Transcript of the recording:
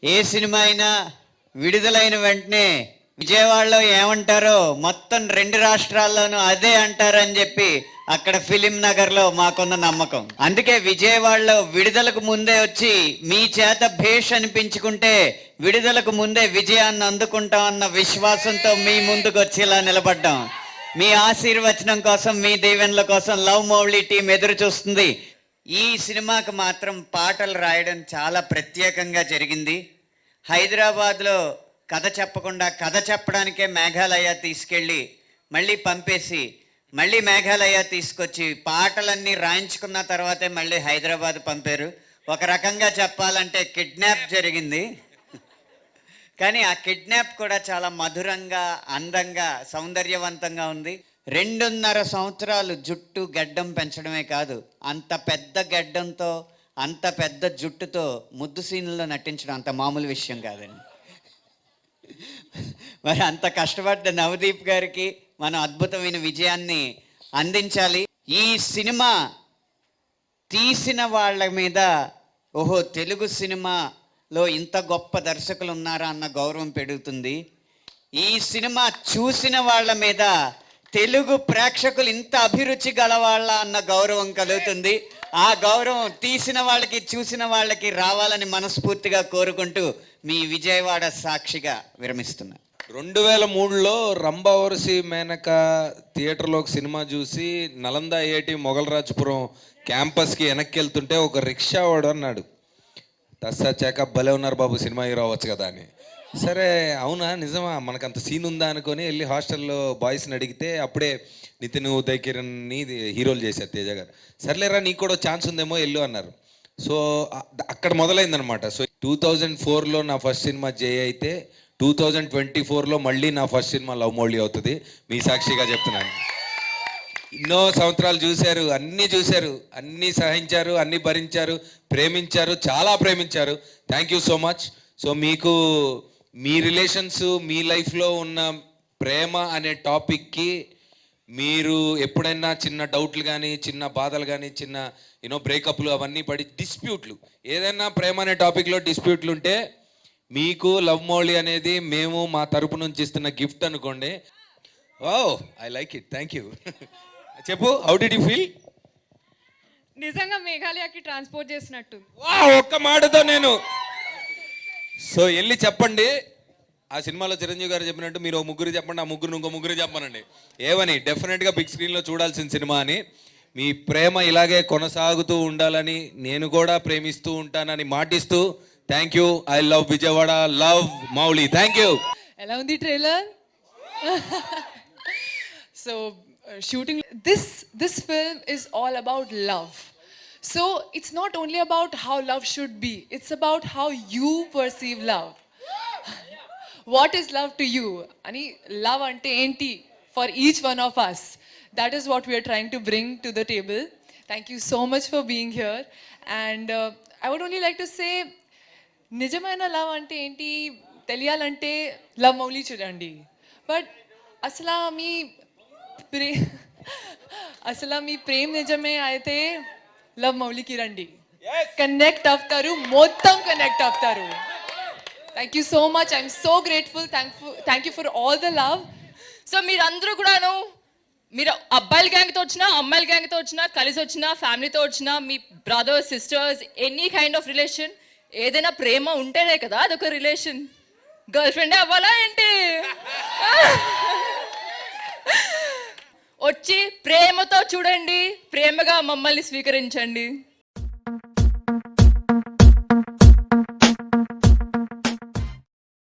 ఏ cinema అయినా విడుదలైన వెంటనే విజయవాడలో ఏమంటారో మొత్తం 2 రాష్ట్రాల్లోనూ అదే అంటారని చెప్పి అక్కడ ఫిలిం నగర్లో మాకున్న నమ్మకం. అందుకే విజయవాడలో విడుదలకు ముందే వచ్చి మీ చేత భేష్ అనిపించుకుంటే విడుదలకు ముందే విజయాన్ని అందుకుంటాం అన్న విశ్వాసంతో మీ ముందుకు వచ్చేలా నిలబడ్డాం. మీ ఆశీర్వచనం కోసం, మీ దీవెనల కోసం లవ్ మౌళి టీం ఎదురు చూస్తుంది. ఈ సినిమాకి మాత్రం పాటలు రాయడం చాలా ప్రత్యేకంగా జరిగింది. హైదరాబాద్లో కథ చెప్పకుండా కథ చెప్పడానికే మేఘాలయ తీసుకెళ్ళి మళ్ళీ పంపేసి మళ్ళీ మేఘాలయ తీసుకొచ్చి పాటలన్నీ రాయించుకున్న తర్వాతే మళ్ళీ హైదరాబాద్ పంపారు. ఒక రకంగా చెప్పాలంటే కిడ్నాప్ జరిగింది. కానీ ఆ కిడ్నాప్ కూడా చాలా మధురంగా, అందంగా, సౌందర్యవంతంగా ఉంది. 2.5 సంవత్సరాలు జుట్టు గడ్డం పెంచడమే కాదు, అంత పెద్ద గడ్డంతో అంత పెద్ద జుట్టుతో ముద్దు సీన్లలో నటించడం అంత మామూలు విషయం కాదండి. మరి అంత కష్టపడ్డ నవదీప్ గారికి మనం అద్భుతమైన విజయాన్ని అందించాలి. ఈ సినిమా తీసిన వాళ్ళ మీద ఓహో తెలుగు సినిమాలో ఇంత గొప్ప దర్శకులు ఉన్నారా అన్న గౌరవం పెరుగుతుంది. ఈ సినిమా చూసిన వాళ్ళ మీద తెలుగు ప్రేక్షకులు ఇంత అభిరుచి గలవాళ్ళ అన్న గౌరవం కలుగుతుంది. ఆ గౌరవం తీసిన వాళ్ళకి చూసిన వాళ్ళకి రావాలని మనస్ఫూర్తిగా కోరుకుంటూ మీ విజయవాడ సాక్షిగా విరమిస్తున్నా. 2003లో రంభావరసి మేనక థియేటర్లో ఒక సినిమా చూసి నలంద ఐఐటి మొగలరాజపురం క్యాంపస్కి వెనక్కి వెళ్తుంటే ఒక రిక్షా వాడు అన్నాడు, తస్సా చేక భలే ఉన్నారు బాబు, సినిమా హీరో అవ్వచ్చు కదా అని. సరే అవునా నిజమా, మనకంత సీన్ ఉందా అనుకొని వెళ్ళి హాస్టల్లో బాయ్స్ని అడిగితే అప్పుడే నితిన్, ఉదయ్ కిరణ్ని హీరోలు చేశారు తేజ గారు. సర్లేరా నీకు కూడా ఛాన్స్ ఉందేమో వెళ్ళు అన్నారు. సో అక్కడ మొదలైందనమాట. సో 2004లో నా ఫస్ట్ సినిమా జై అయితే 2024లో మళ్ళీ నా ఫస్ట్ సినిమా లవ్ మౌళి అవుతుంది. మీ సాక్షిగా చెప్తున్నాను. ఎన్నో సంవత్సరాలు చూశారు, అన్నీ సహించారు, అన్నీ భరించారు, ప్రేమించారు, చాలా ప్రేమించారు. Thank you so much. So మీకు మీ రిలేషన్స్, మీ లైఫ్లో ఉన్న ప్రేమ అనే టాపిక్కి మీరు ఎప్పుడైనా చిన్న డౌట్లు కానీ, చిన్న బాధలు కానీ, చిన్న బ్రేకప్లు అవన్నీ పడి డిస్ప్యూట్లు, ఏదైనా ప్రేమ అనే టాపిక్లో డిస్ప్యూట్లు ఉంటే మీకు లవ్ మౌళి అనేది మేము మా తరపు నుంచి ఇస్తున్న గిఫ్ట్ అనుకోండి. Oh I like it, thank you. చెప్పు, హౌ డిడ్ యూ ఫీల్? నిజంగా మేఘాలయకి ట్రాన్స్పోర్ట్ చేసినట్టు. ఒక్క మాటతో నేను సో వెళ్ళి చెప్పండి, ఆ సినిమాలో చిరంజీవి గారు చెప్పినట్టు మీరు 3 చెప్పండి, ఆ 3 ఇంకో 3 చెప్పమనండి. ఏమని డెఫినెట్గా బిగ్ స్క్రీన్లో చూడాల్సిన సినిమా అని. మీ ప్రేమ ఇలాగే కొనసాగుతూ ఉండాలని, నేను కూడా ప్రేమిస్తూ ఉంటానని మాటిస్తూ thank you. I love Vijayawada, love Mouli. Thank you. ఎలా ఉంది trailer? So shooting this film is all about love. So it's not only about how love should be, it's about how you perceive love. What is love to you? Ani love ante enti for each one of us. That is what we are trying to bring to the table. Thank you so much for being here. And I would only like to say, nijamaina love ante enti teliyalante love mauli chudandi. But asla మీ ప్రేమ్ నిజమే అయితే love మౌలికి రండి, connect అవుతారు, మొత్తం connect అవుతారు. Thank you so much. I'm so grateful. Thank you for all the love. So మీరందరూ కూడాను, మీరు అబ్బాయిల గ్యాంగ్తో వచ్చినా, అమ్మాయిల గ్యాంగ్తో వచ్చినా, కలిసి వచ్చినా, ఫ్యామిలీతో వచ్చినా, మీ brothers, sisters, any kind of relation, ఏదైనా ప్రేమ ఉంటేనే కదా అదొక రిలేషన్. గర్ల్ ఫ్రెండే అవ్వాలా ఏంటి? వచ్చి ప్రేమతో చూడండి, ప్రేమగా మమ్మల్ని స్వీకరించండి.